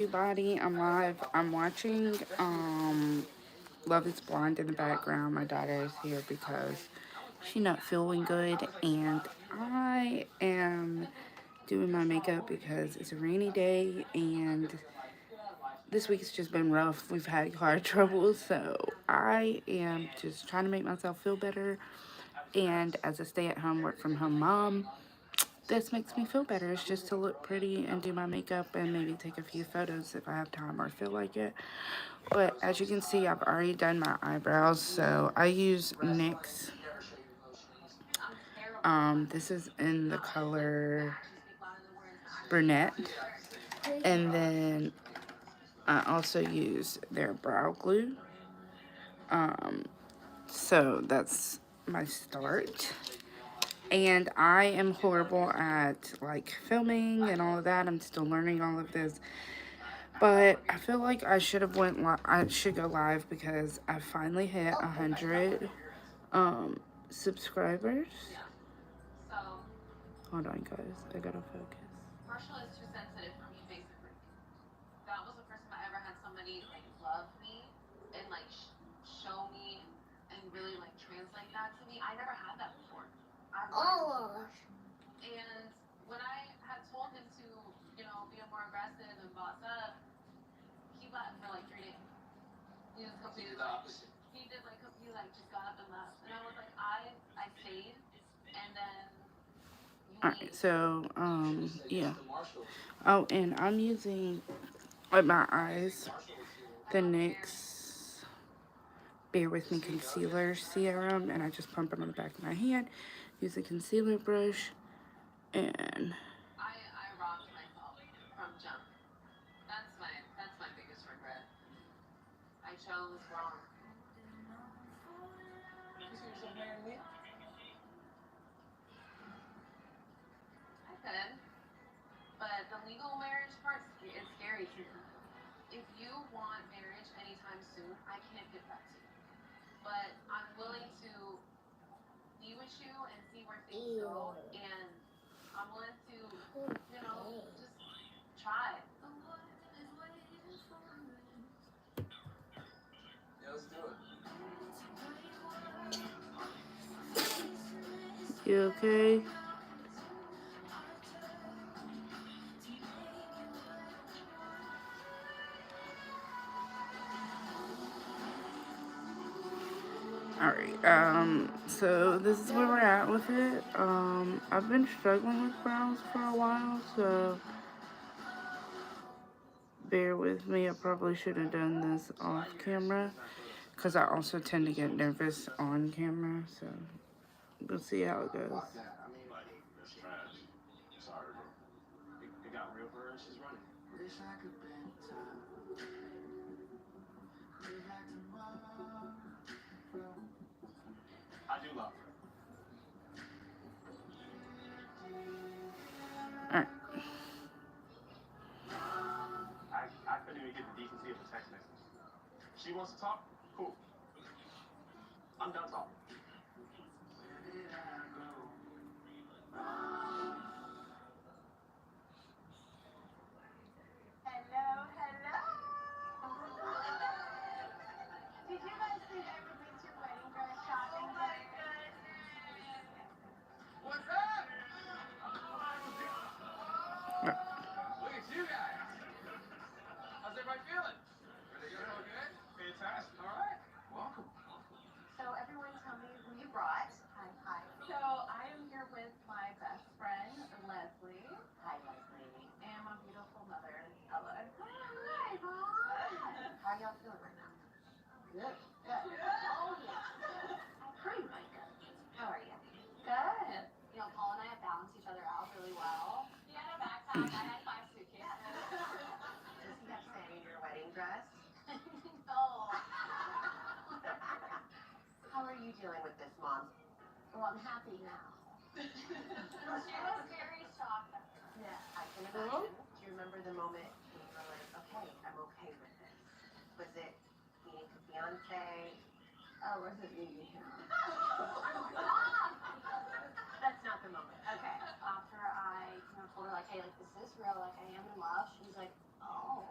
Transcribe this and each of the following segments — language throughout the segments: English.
Everybody, I'm live. I'm watching Love is Blind in the background. My daughter is here because she's not feeling good, and I am doing my makeup because it's a rainy day and this week's just been rough. We've had car trouble, so I am just trying to make myself feel better. And as a stay-at-home, work-from-home mom, this makes me feel better. It's just to look pretty and do my makeup and maybe take a few photos if I have time or feel like it. But as you can see, I've already done my eyebrows, so I use NYX. This is in the color brunette, and then I also use their brow glue. So that's my start. And I am horrible at like filming and all of that. I'm still learning all of this. But I feel like I should have I should go live because I finally hit 100 subscribers. Hold on, guys. I gotta focus. Marshall is too sensitive for me, basically. That was the first time I ever had somebody like love me and like show me and really like translate that to me. I never had that before. Oh. And when I had told him to, be more aggressive and boss up, he left for like 3 days. He just completely did the opposite. He did like he like just got up and left, and I was like, I stayed, and then. Alright, so yeah. Oh, and I'm using on my eyes the NYX Bare With Me Concealer Serum, and I just pump it on the back of my hand. Use a concealer brush, and I robbed myself from jump. That's my biggest regret. I chose wrong. I could, but the legal marriage part is scary to me. If you want marriage anytime soon, I can't give that to you. But I'm willing to be with you and see where things go, and I'm willing to, just try. Yeah, let's do it. You okay? Alright, so this is where we're at with it. I've been struggling with brows for a while, so bear with me. I probably should have done this off camera, because I also tend to get nervous on camera, so we'll see how it goes. I do love her. Alright. I couldn't even get the decency of a text message. She wants to talk? Cool. I'm done talking. Hello, hello. Did you guys think I would miss your wedding dress shopping day? What's up? Look at you guys. How's everybody feeling? Pretty good. Okay. Fantastic. All right. Welcome. So everyone tell me who you brought. Hi, hi. So I am here with my best friend, Leslie. Hi, Leslie. And my beautiful mother, Ella. Hi, Mom. How y'all feeling right now? Good. Good. Oh, yeah. Pretty good. How are you? Good. Paul and I have balanced each other out really well. He had a backpack. I had 5 suitcases. Does he have saying in your wedding dress? No. How are you dealing with this, Mom? Well, I'm happy now. She was very shocked. Yeah, I can imagine. Do you remember the moment when you were like, okay, I'm okay with this? Was it meeting the fiance? Oh, was it meeting him? That's not the moment. Okay. After I told her, like, hey, like, this is real, like, I am in love, she was like, oh.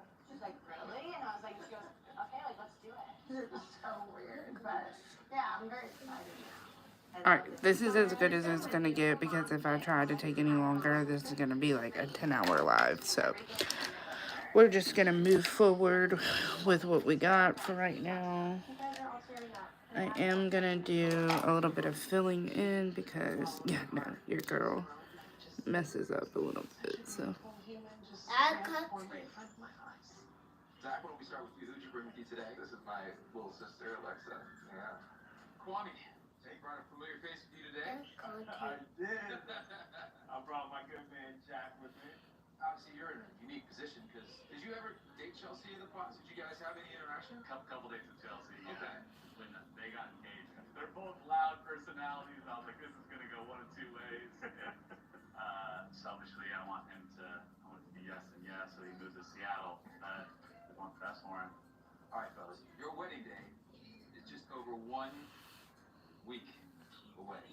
I'm very excited now. Alright, this is as good as it's gonna get because if I try to take any longer, this is gonna be like a 10-hour live. So we're just gonna move forward with what we got for right now. I am gonna do a little bit of filling in because, yeah, no, your girl messes up a little bit, so. Zach, why don't we start with you? Who'd you bring with you today? This is my little sister, Alexa. Yeah. Kwame, you brought a familiar face with you today? I did. I brought my good man Jack with me. Obviously, you're in a unique position because did you ever date Chelsea in the past? Did you guys have any interaction? Couple dates with Chelsea. Yeah. Okay. When they got engaged, they're both loud personalities. I was like, this is gonna go one of two ways. Selfishly, I want it to be yes and yes, so he moved to Seattle. I want the best for him. All right, fellas. Your wedding day is just over 1 week away.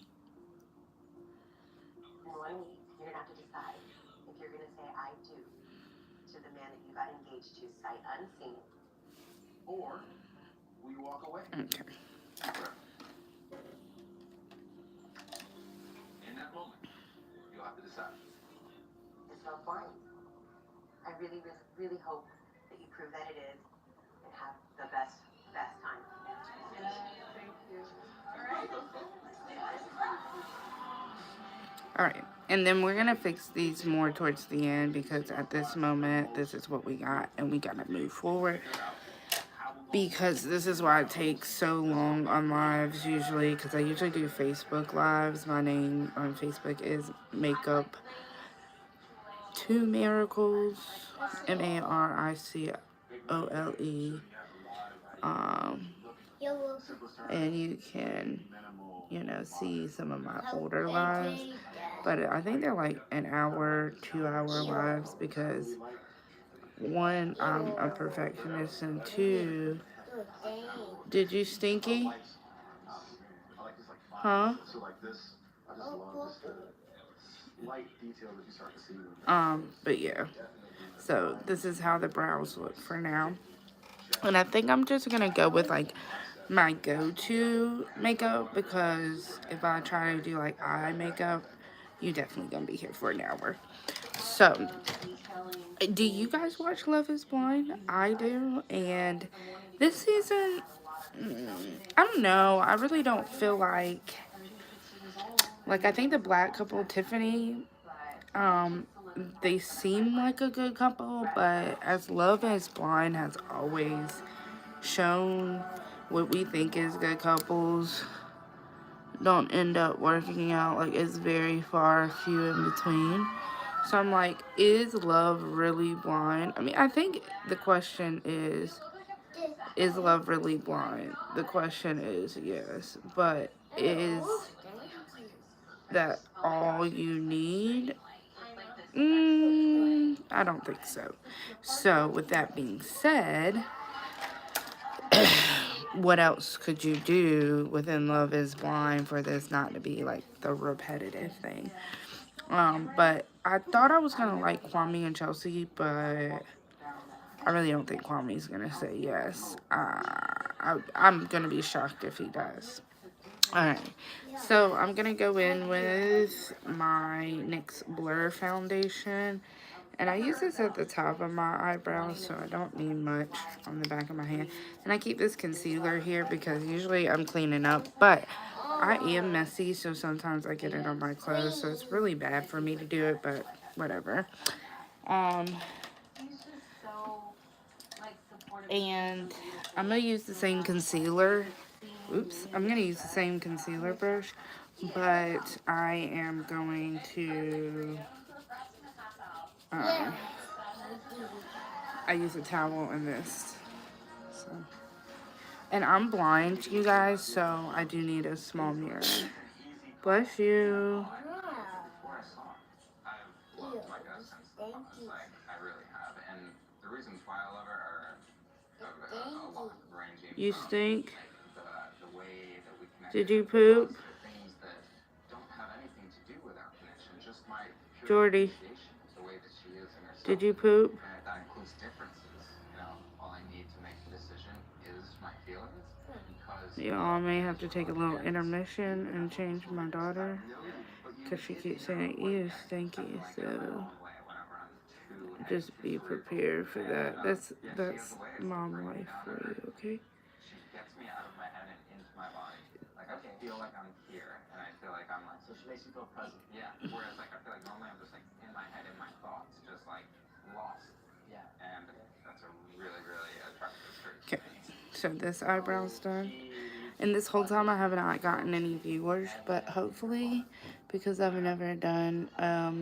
In 1 week, you're gonna have to decide if you're gonna say I do to the man that you got engaged to sight unseen, Or will you walk away? Okay. In that moment, you'll have to decide. it's not blind. I really, really, really hope that you prove that it is and have the best time. Thank you. Alright. Alright, and then we're gonna fix these more towards the end because at this moment, this is what we got and we gotta move forward. Because this is why it takes so long on lives usually, because I usually do Facebook lives. My name on Facebook is Makeup Two Miracles, MARICOLE. And you can, you know, see some of my older lives, but I think they're like an hour, 2-hour lives because one, I'm a perfectionist, and two, did you stinky? Huh? So like this, I just love just the light detail that you start to see. But yeah. So this is how the brows look for now. And I think I'm just gonna go with like my go-to makeup because if I try to do like eye makeup, you definitely gonna be here for an hour. So, do you guys watch Love is Blind? I do, and this season, I don't know, I really don't feel like I think the black couple, Tiffany, they seem like a good couple, but as Love is Blind has always shown, what we think is good couples don't end up working out. Like, it's very far few in between. So I'm like, is love really blind? I mean, I think the question is love really blind? The question is yes, but is that all you need? I don't think so. So with that being said, what else could you do within Love is Blind for this not to be like the repetitive thing? But I thought I was gonna like Kwame and Chelsea, but I really don't think Kwame's gonna say yes. I'm gonna be shocked if he does. Alright, so I'm gonna go in with my NYX Blur foundation. And I use this at the top of my eyebrows, so I don't need much on the back of my hand. And I keep this concealer here because usually I'm cleaning up, but I am messy, so sometimes I get it on my clothes, so it's really bad for me to do it, but whatever. And I'm going to use the same concealer. Oops, I'm going to use the same concealer brush, but I am going to... I use a towel in this. So. And I'm blind, you guys, so I do need a small mirror. Bless you. Before I saw it, I've loved my guest since the like I really have, and the reasons why I love her are a lot ranging. You stink. The way that we connect. Did you poop? Things that don't have anything to do with our connection, just my Jordy, the way that she is in herself. did you poop? And that includes differences. You know, all I need to make the decision is my feelings, because Y'all, I may have to take a little intermission and change my daughter because she keeps saying, ew, stinky. So just be prepared for that. That's mom life for you, okay? She gets me out of my head and into my body. Like, I feel like I'm here, and I feel like I'm like. So she makes you feel present. Yeah. Whereas, like, I feel like normally I'm just like in my head, in my thoughts, just like lost. Yeah. And that's a really, really attractive trait. Okay. So this eyebrow's done. And this whole time I haven't gotten any viewers, but hopefully, because I've never done a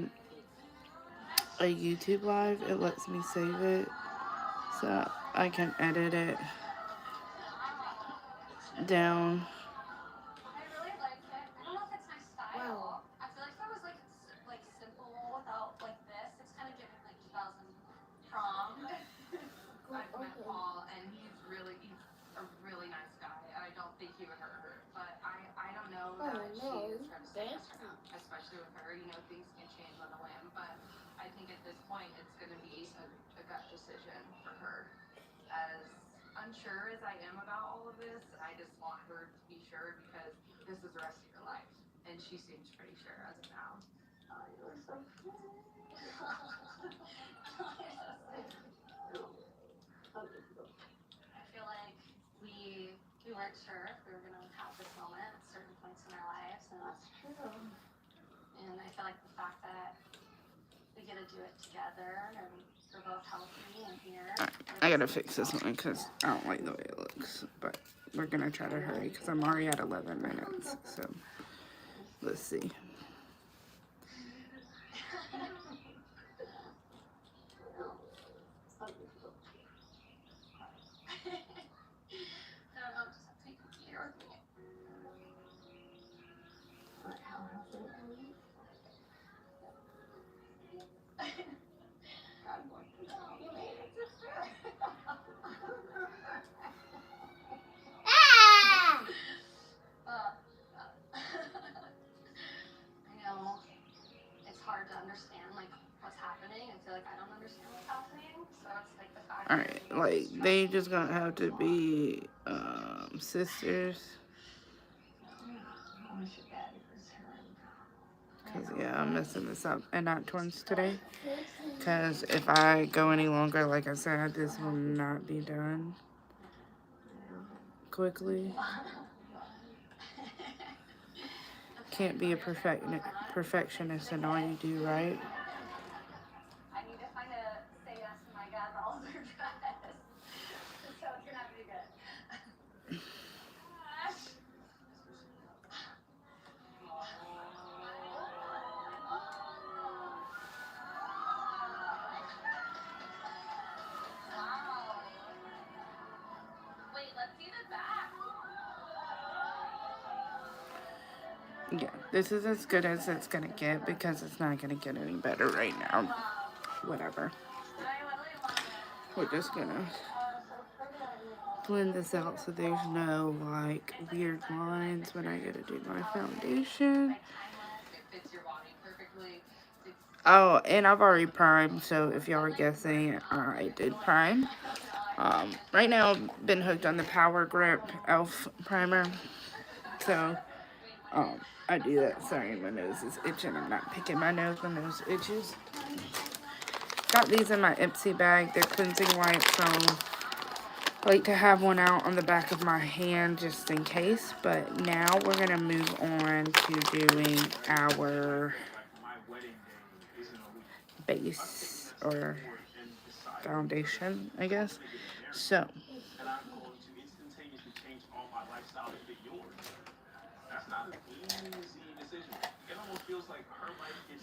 YouTube live, it lets me save it so I can edit it down. I really like it. I don't know if it's my style. I feel like if I was like simple without like this, it's kind of giving like 2000 prom. I've met Paul, and he's a really nice guy. I don't think he would hurt her, but I don't know that she is trying to stay us or not, especially with her. You know, things can change on a whim, but I think at this point it's going to be a gut decision for her. As unsure as I am about all of this, I just want her to be sure because this is the rest of your life, and she seems pretty sure as of now. Oh, you are so cute. I feel like we weren't sure if we were gonna have this moment at certain points in our lives, and that's true. And I feel like the fact that we get to do it together, and we're both healthy and here. I gotta fix this one because I don't like the way it looks, but we're gonna try to hurry because I'm already at 11 minutes. So let's see. I know it's hard to understand like what's happening. I feel like I don't understand what's happening. So it's like the fact Alright, like they just gonna have to be sisters. Cause yeah, I'm messing this up and not twins today. Cause if I go any longer, like I said, this will not be done quickly. Can't be a perfectionist in all you do, right? I need to find a say yes to my dad Oliver dress. So it's gonna have to be good. Wow. Wait, let's see the back. Yeah, this is as good as it's gonna get because it's not gonna get any better right now. Whatever. We're just gonna blend this out so there's no like weird lines when I gotta do my foundation. It fits your body perfectly. Oh, and I've already primed, so if y'all are guessing, I did prime. Right now I've been hooked on the Power Grip e.l.f. primer, so I do that. Sorry, my nose is itching. I'm not picking my nose. My nose itches. Got these in my Ipsy bag. They're cleansing wipes, so I like to have one out on the back of my hand just in case. But now we're going to move on to doing our base or foundation, I guess. So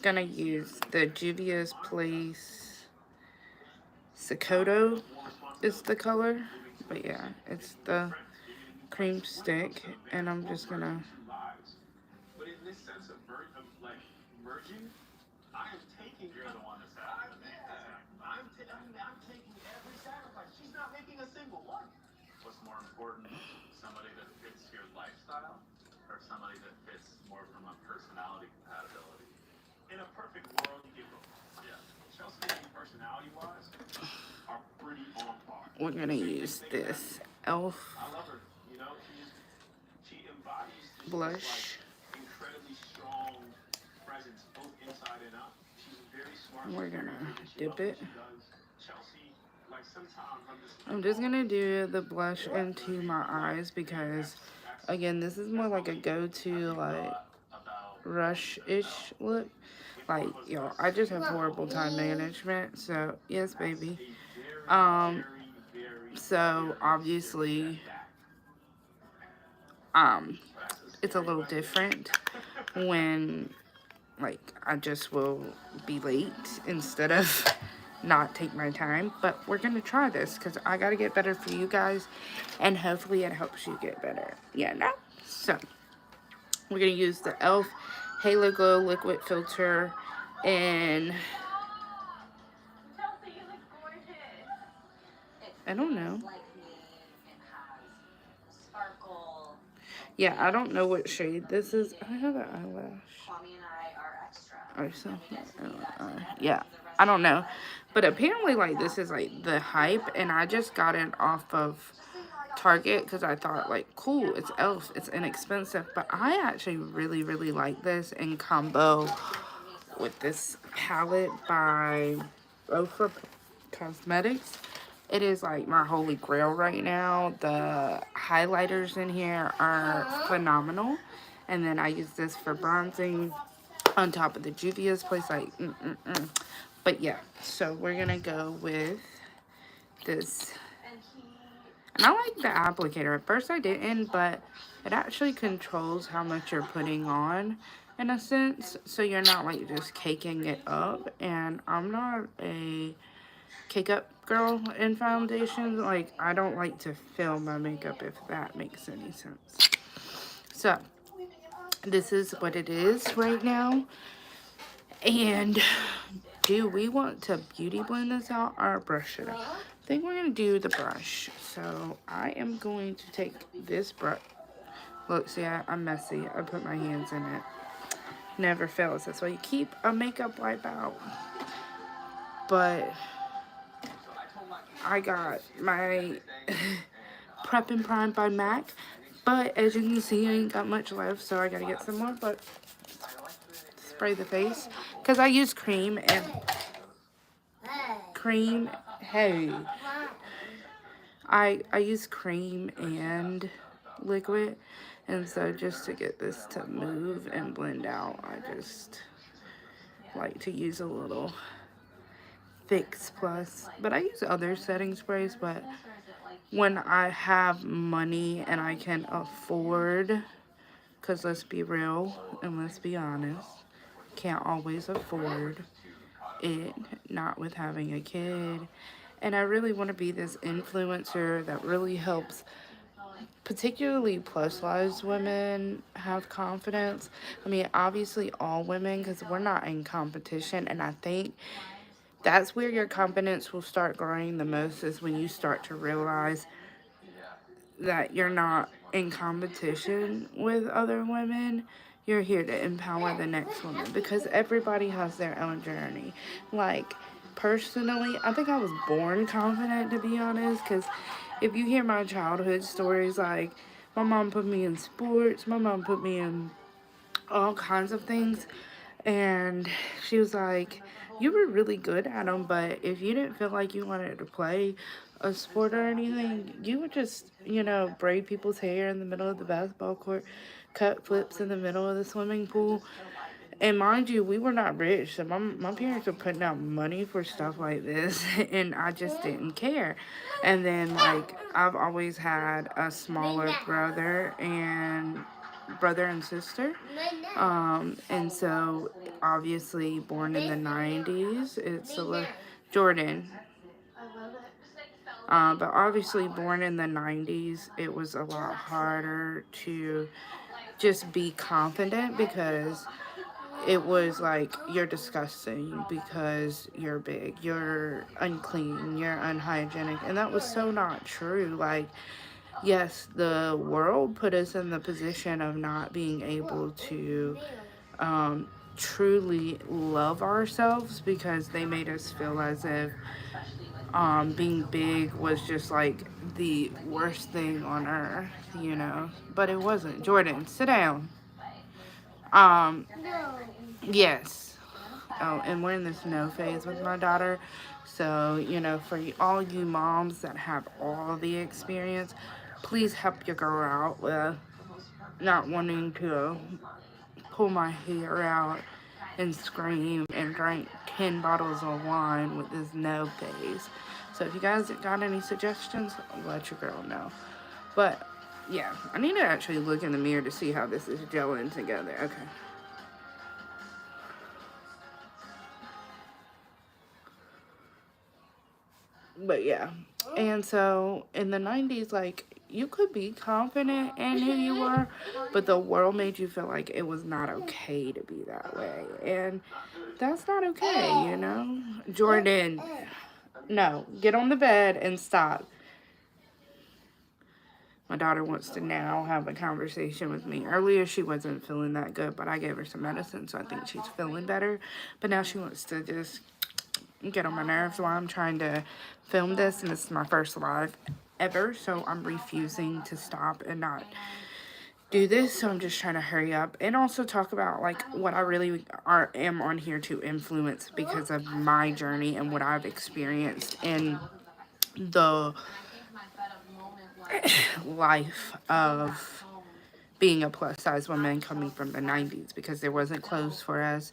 gonna use the Juvia's Place Sekoto is the color, but yeah, it's the cream stick, and I'm just gonna What's more important, somebody that fits your lifestyle or somebody that fits more from a personality compatibility? In a perfect world, you get both. Yeah. Chelsea, personality-wise, are pretty on par. we're gonna use this e.l.f. I love her. You know, blush. Incredibly strong presence both inside and out. She's very smart. We're gonna dip She it. does. Chelsea, like sometimes I'm just gonna do the blush into my eyes because, again, this is more like a go-to, like, rush-ish look. Like, yo, I just have horrible time management, so, yes, baby. So, obviously, it's a little different when, like, I just will be late instead of not take my time. But we're gonna try this because I gotta get better for you guys, and hopefully it helps you get better. Yeah, no? So, we're gonna use the e.l.f. Halo Glow Liquid Filter, and Chelsea, you look gorgeous. I don't know. Like me, it has sparkle. Yeah, I don't know what shade this is. I have an eyelash. Kwame and I are extra. Or something. Yeah, I don't know. But apparently, like, this is, like, the hype, and I just got it off of Target because I thought, like, cool, it's e.l.f., it's inexpensive. But I actually really, really like this in combo with this palette by Ofra Cosmetics. It is, like, my holy grail right now. The highlighters in here are phenomenal. And then I use this for bronzing on top of the Juvia's Place, like, But yeah, so we're gonna go with this. And I like the applicator. At first I didn't, but it actually controls how much you're putting on, in a sense, so you're not, like, just caking it up. And I'm not a cake up girl in foundation. Like, I don't like to fill my makeup, if that makes any sense. So, this is what it is right now. And do we want to beauty blend this out or brush it out? I think we're going to do the brush. So I am going to take this brush. Look, see, I'm messy. I put my hands in it. Never fails. That's why you keep a makeup wipe out. But I got my Prep and Prime by MAC. But as you can see, I ain't got much left, so I gotta get some more. But spray the face because I use cream and I use cream and liquid, and so just to get this to move and blend out, I just like to use a little Fix Plus. But I use other setting sprays, but when I have money and I can afford, because let's be real and let's be honest, can't always afford it, not with having a kid. And I really want to be this influencer that really helps particularly plus size women have confidence. I mean, obviously all women, because we're not in competition, and I think that's where your confidence will start growing the most, is when you start to realize that you're not in competition with other women. You're here to empower the next woman, because everybody has their own journey. Like, personally, I think I was born confident, to be honest, because if you hear my childhood stories, like, my mom put me in sports, my mom put me in all kinds of things, and she was like, you were really good at them, but if you didn't feel like you wanted to play a sport or anything, you would just, you know, braid people's hair in the middle of the basketball court, cut flips in the middle of the swimming pool. And mind you, we were not rich, so my parents were putting out money for stuff like this, and I just didn't care. And then, like, I've always had a smaller brother and sister, and so obviously born in the 90s, it's a little Jordan. But obviously born in the 90s, it was a lot harder to just be confident, because it was like, you're disgusting because you're big, you're unclean, you're unhygienic, and that was so not true. Like, yes, the world put us in the position of not being able to truly love ourselves, because they made us feel as if being big was just like the worst thing on earth, you know. But it wasn't. Jordan, sit down. Um, yes. Oh, and we're in this no phase with my daughter. So, you know, for all you moms that have all the experience, please help your girl out with not wanting to pull my hair out and scream and drink 10 bottles of wine with this no phase. So if you guys got any suggestions, let your girl know. But yeah, I need to actually look in the mirror to see how this is gelling together. Okay. But yeah. And so in the 90s, like, you could be confident in who you were, but the world made you feel like it was not okay to be that way. And that's not okay, you know? Jordan, no, get on the bed and stop. My daughter wants to now have a conversation with me. Earlier, she wasn't feeling that good, but I gave her some medicine, so I think she's feeling better. But now she wants to just get on my nerves while I'm trying to film this, and this is my first live ever, so I'm refusing to stop and not do this. So I'm just trying to hurry up and also talk about like what I really am on here to influence because of my journey and what I've experienced in the life of being a plus size woman coming from the 90s, because there wasn't clothes for us.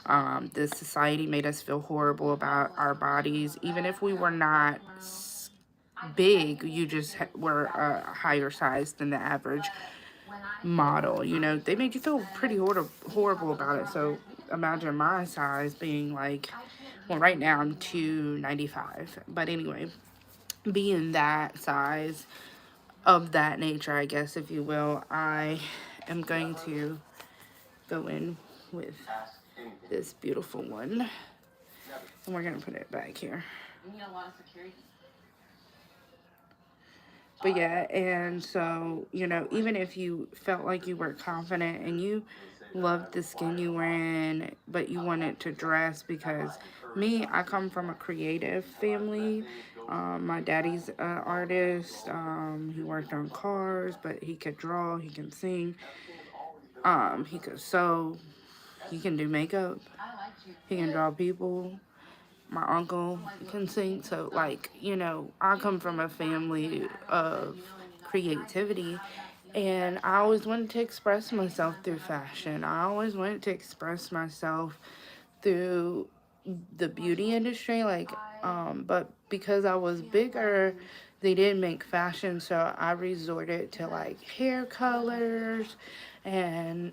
The society made us feel horrible about our bodies. Even if we were not big, you just were a higher size than the average model. You know, they made you feel pretty horrible about it. So imagine my size being like, well, right now I'm 295. But anyway, being that size, of that nature, I guess, if you will, I am going to go in with this beautiful one, and we're gonna put it back here. You need a lot of security. But yeah, and so, you know, even if you felt like you were confident and you loved the skin you were in, but you wanted to dress, because me, I come from a creative family. My daddy's an artist. He worked on cars, but he could draw, he can sing, he could sew, he can do makeup, he can draw people. My uncle can sing. So, like, you know, I come from a family of creativity, and I always wanted to express myself through fashion. I always wanted to express myself through the beauty industry, like, but because I was bigger, they didn't make fashion, so I resorted to like hair colors and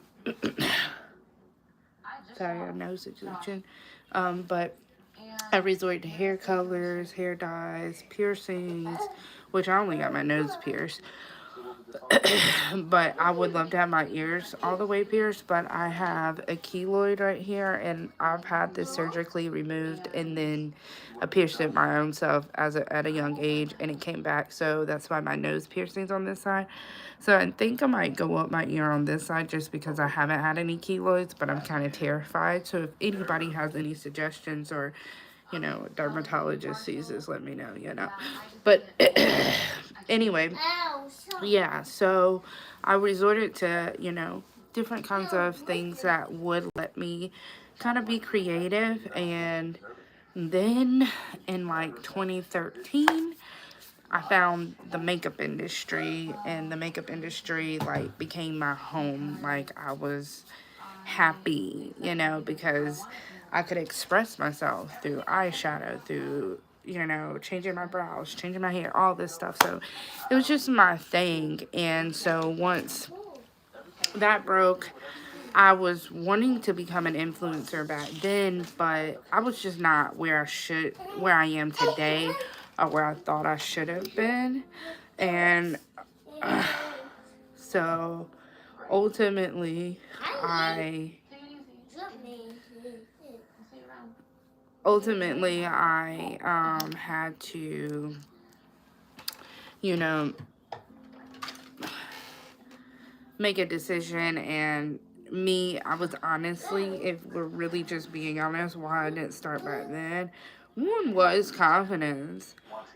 sorry, our nose is itching. But I resorted to hair colors, hair dyes, piercings, which I only got my nose pierced. But I would love to have my ears all the way pierced, but I have a keloid right here, and I've had this surgically removed, and then I pierced it my own self at a young age, and it came back. So that's why my nose piercing's on this side. So I think I might go up my ear on this side just because I haven't had any keloids, but I'm kind of terrified. So if anybody has any suggestions, or, you know, dermatologist sees this, let me know, you know. But anyway, yeah, so I resorted to, you know, different kinds of things that would let me kind of be creative. And then in like 2013, I found the makeup industry, and the makeup industry like became my home. Like, I was happy, you know, because I could express myself through eyeshadow, through, you know, changing my brows, changing my hair, all this stuff. So it was just my thing. And so once that broke, I was wanting to become an influencer back then, but I was just not where I am today, or where I thought I should have been. And so ultimately I had to, you know, make a decision. And I was honestly, if we're really just being honest, why I didn't start back then one was confidence,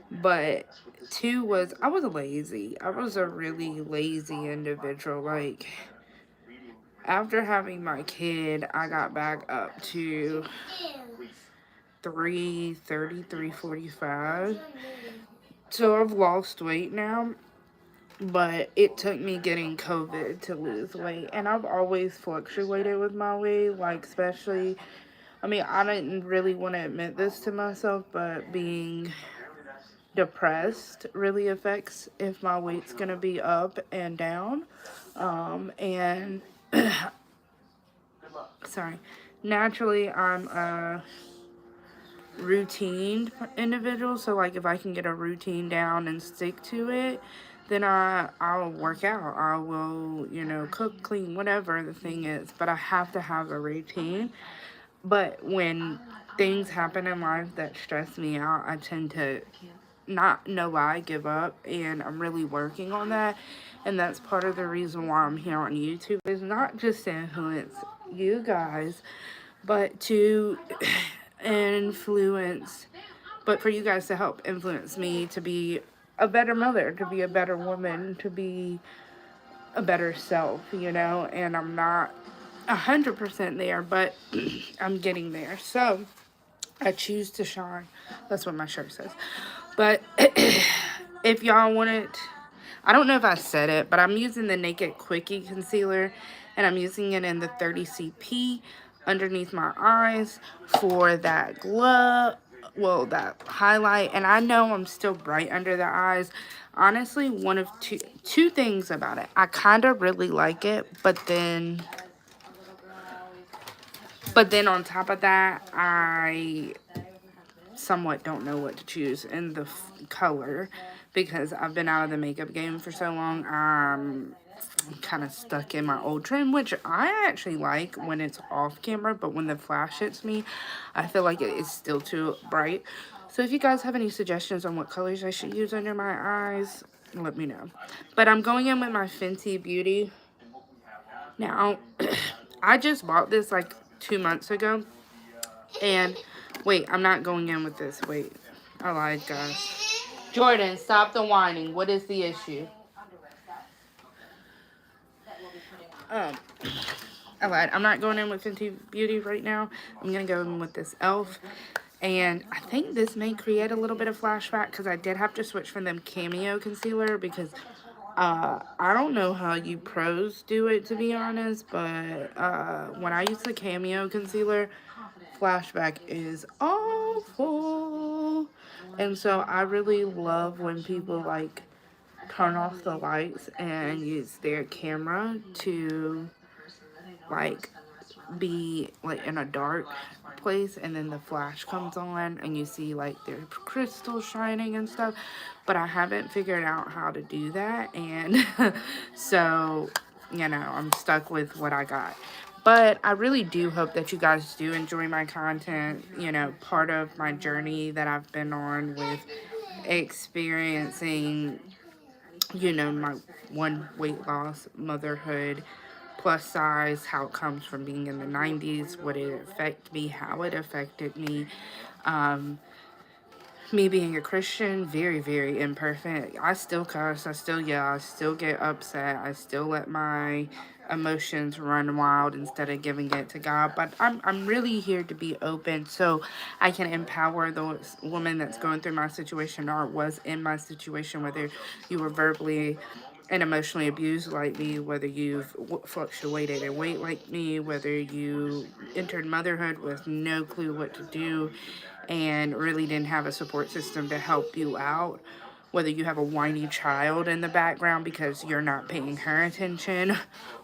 but two was I was lazy. I was a really lazy individual. Like, after having my kid, I got back up to 330, 345. So I've lost weight now, but it took me getting COVID to lose weight. And I've always fluctuated with my weight, like, especially, I mean, I didn't really want to admit this to myself, but being depressed really affects if my weight's going to be up and down. And, sorry, naturally, I'm a routine individual, so like if I can get a routine down and stick to it, then I'll work out. I will, you know, cook, clean, whatever the thing is, but I have to have a routine. But when things happen in life that stress me out, I tend to not know why I give up, and I'm really working on that. And that's part of the reason why I'm here on YouTube, is not just to influence you guys, but to influence, but for you guys to help influence me to be a better mother, to be a better woman, to be a better self, you know. And I'm not 100% there, but I'm getting there. So I choose to shine. That's what my shirt says. But if y'all want it, I don't know if I said it, but I'm using the Naked Quickie Concealer, and I'm using it in the 30CP underneath my eyes for that glow, well, that highlight. And I know I'm still bright under the eyes. Honestly, one of two things about it. I kind of really like it, but then on top of that, I somewhat don't know what to choose in the color, because I've been out of the makeup game for so long. I'm kind of stuck in my old trend, which I actually like when it's off camera, but when the flash hits me, I feel like it is still too bright. So if you guys have any suggestions on what colors I should use under my eyes, let me know. But I'm going in with my Fenty Beauty. Now, I just bought this like 2 months ago, and wait, I'm not going in with this. Wait, I lied, guys. Jordan, stop the whining. What is the issue? I lied. I'm not going in with Fenty Beauty right now. I'm going to go in with this e.l.f. And I think this may create a little bit of flashback, because I did have to switch from them Cameo concealer, because I don't know how you pros do it, to be honest, but when I use the Cameo concealer, flashback is awful. And so I really love when people like turn off the lights and use their camera to like be like in a dark place, and then the flash comes on and you see like their crystals shining and stuff. But I haven't figured out how to do that, and so, you know, I'm stuck with what I got. But I really do hope that you guys do enjoy my content. You know, part of my journey that I've been on with experiencing, you know, my weight loss, motherhood, plus size, how it comes from being in the 90s, what it affected me, how it affected me. Me being a Christian, very, very imperfect. I still cuss, I still yell, I still get upset, I still let my emotions run wild instead of giving it to God. But I'm really here to be open, so I can empower the woman that's going through my situation, or was in my situation, whether you were verbally and emotionally abused like me, whether you've fluctuated in weight like me, whether you entered motherhood with no clue what to do and really didn't have a support system to help you out, whether you have a whiny child in the background because you're not paying her attention,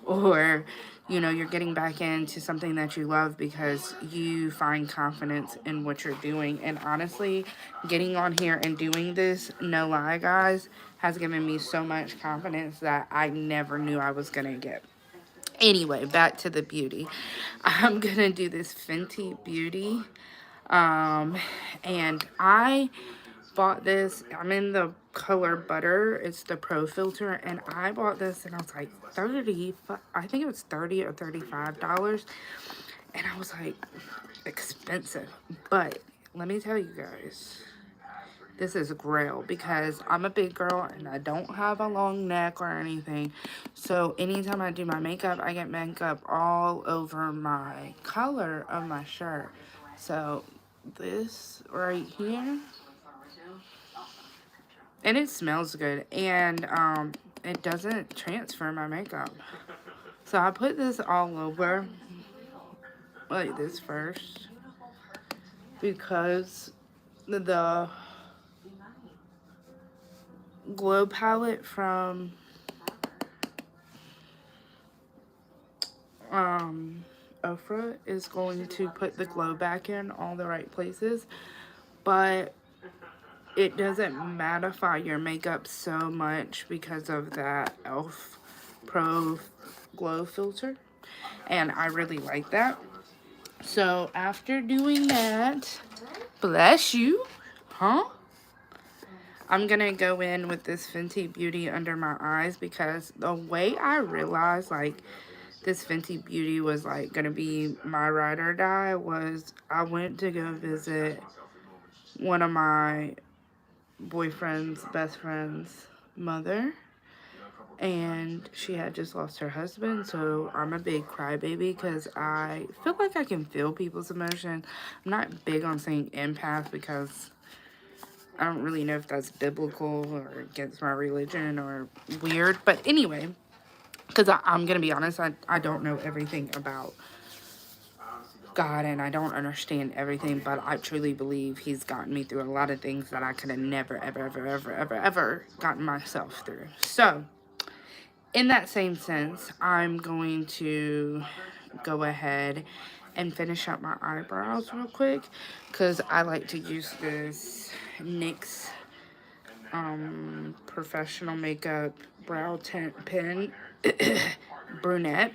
or, you know, you're getting back into something that you love because you find confidence in what you're doing. And honestly, getting on here and doing this, no lie, guys, has given me so much confidence that I never knew I was going to get. Anyway, back to the beauty. I'm going to do this Fenty Beauty. And I bought this, I'm in the color Butter, it's the Pro Filter, and I bought this and I was like I think it was $30 or $35, and I was like, expensive. But let me tell you guys, this is grail because I'm a big girl and I don't have a long neck or anything. So anytime I do my makeup, I get makeup all over my color of my shirt. So this right here, and it smells good, and it doesn't transfer my makeup. So I put this all over like this first because the glow palette from Ofra is going to put the glow back in all the right places, but it doesn't mattify your makeup so much because of that e.l.f. Pro Glow filter, and I really like that. So after doing that, bless you, I'm gonna go in with this Fenty Beauty under my eyes because the way I realized like this Fenty Beauty was like gonna be my ride or die was I went to go visit one of my boyfriend's best friend's mother, and she had just lost her husband. So I'm a big crybaby because I feel like I can feel people's emotion. I'm not big on saying empath because I don't really know if that's biblical or against my religion or weird. But anyway, because I'm going to be honest, I don't know everything about God and I don't understand everything. But I truly believe he's gotten me through a lot of things that I could have never, ever gotten myself through. So, in that same sense, I'm going to go ahead and finish up my eyebrows real quick because I like to use this NYX professional makeup brow tint pen brunette,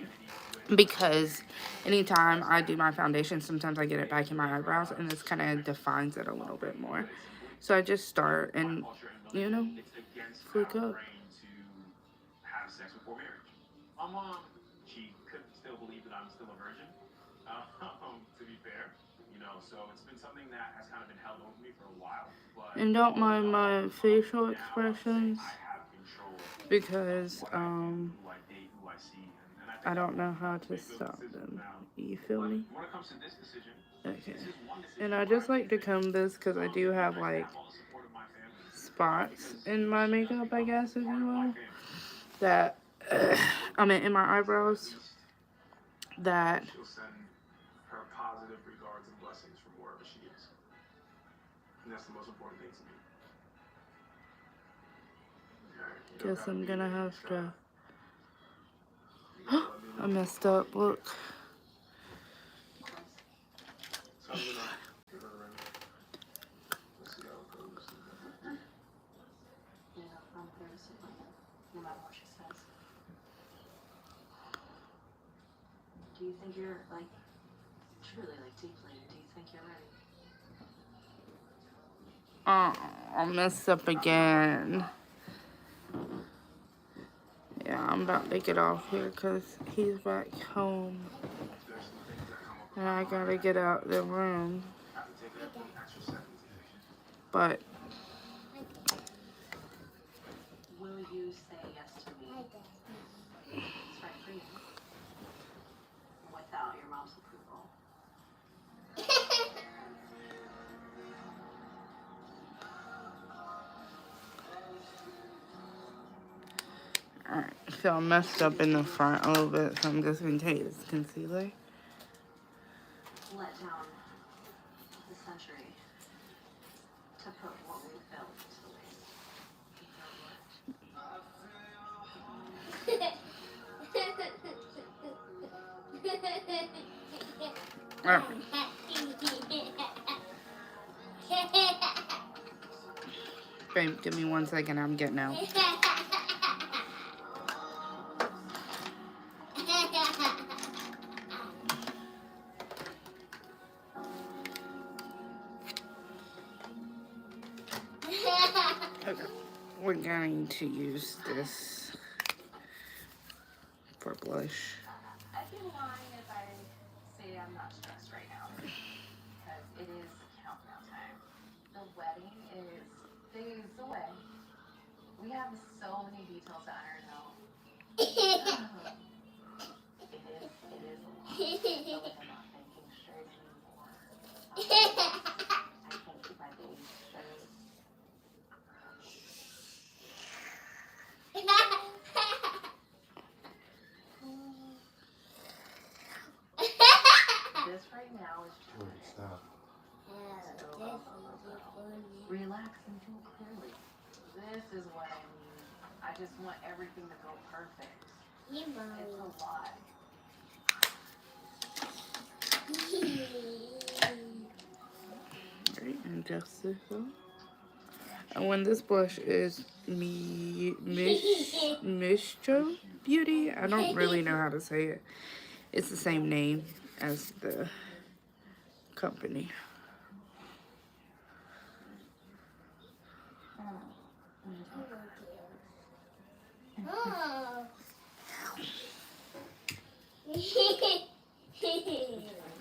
because anytime I do my foundation, sometimes I get it back in my eyebrows and this kind of defines it a little bit more. So I just start and, you know, flick up. My mom, she could still believe that I'm still a virgin, to be fair, you know, so it's been something that has kind of been held over me for a while. But and don't mind my facial expressions because I don't know how to stop them. You feel me? Okay. And I just like to comb this because I do have like spots in my makeup, I guess, if you will, that I mean in my eyebrows that she'll send her positive regards and blessings from wherever she is. And that's the most important thing to me. guess I'm gonna have to I messed up, look. So I'm gonna give her a ring. Let's see how it goes. You know, I'm very disappointed, no matter what she says. Do you think you're, like, truly, like, deeply, do you think you're ready? I messed up again. Yeah, I'm about to get off here because he's back home. And I gotta get out the room. But Will you say yes to me? It's right for you. Without your mom's approval. alright, so I messed up in the front a little bit, so I'm just gonna take this concealer. Let down the century to put what we built to waste. Alright. Babe, give me 1 second, I'm getting out. Okay, we're going to use this for blush. I'd be lying if I say I'm not stressed right now. Because it is countdown time. wedding is days away. We have so many details to iron out. It is a lot. I feel like I'm not thinking straight anymore. I can't keep my days straight. This right now is just relax and think clearly. This is what I need. I just want everything to go perfect. It's a lot. Right, and just this one. And when this blush is Mistro Beauty. I don't really know how to say it. It's the same name as the company.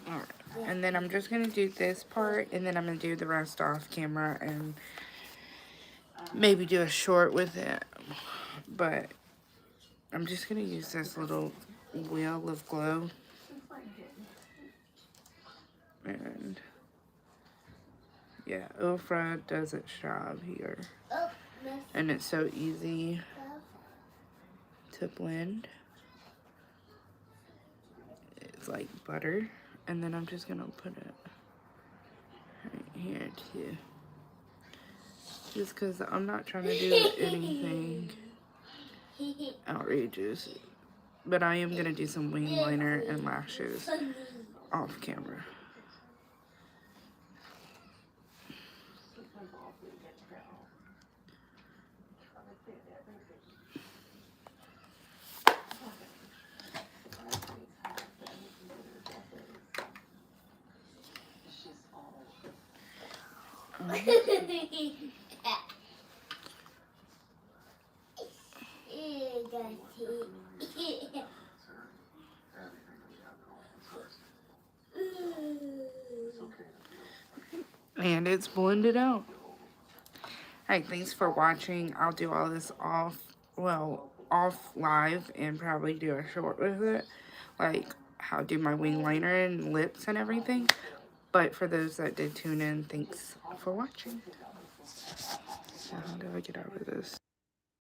Alright, and then I'm just going to do this part, and then I'm going to do the rest off camera and maybe do a short with it. But I'm just going to use this little wheel of glow. And yeah, Ofra does its job here. And it's so easy to blend. It's like butter. And then I'm just gonna put it right here too. Just because I'm not trying to do anything outrageous. But I am gonna do some wing liner and lashes off camera. And it's blended out. Alright, thanks for watching. I'll do all this off live and probably do a short with it. Like how to do my wing liner and lips and everything. But for those that did tune in, thanks for watching. So how do I get out of this?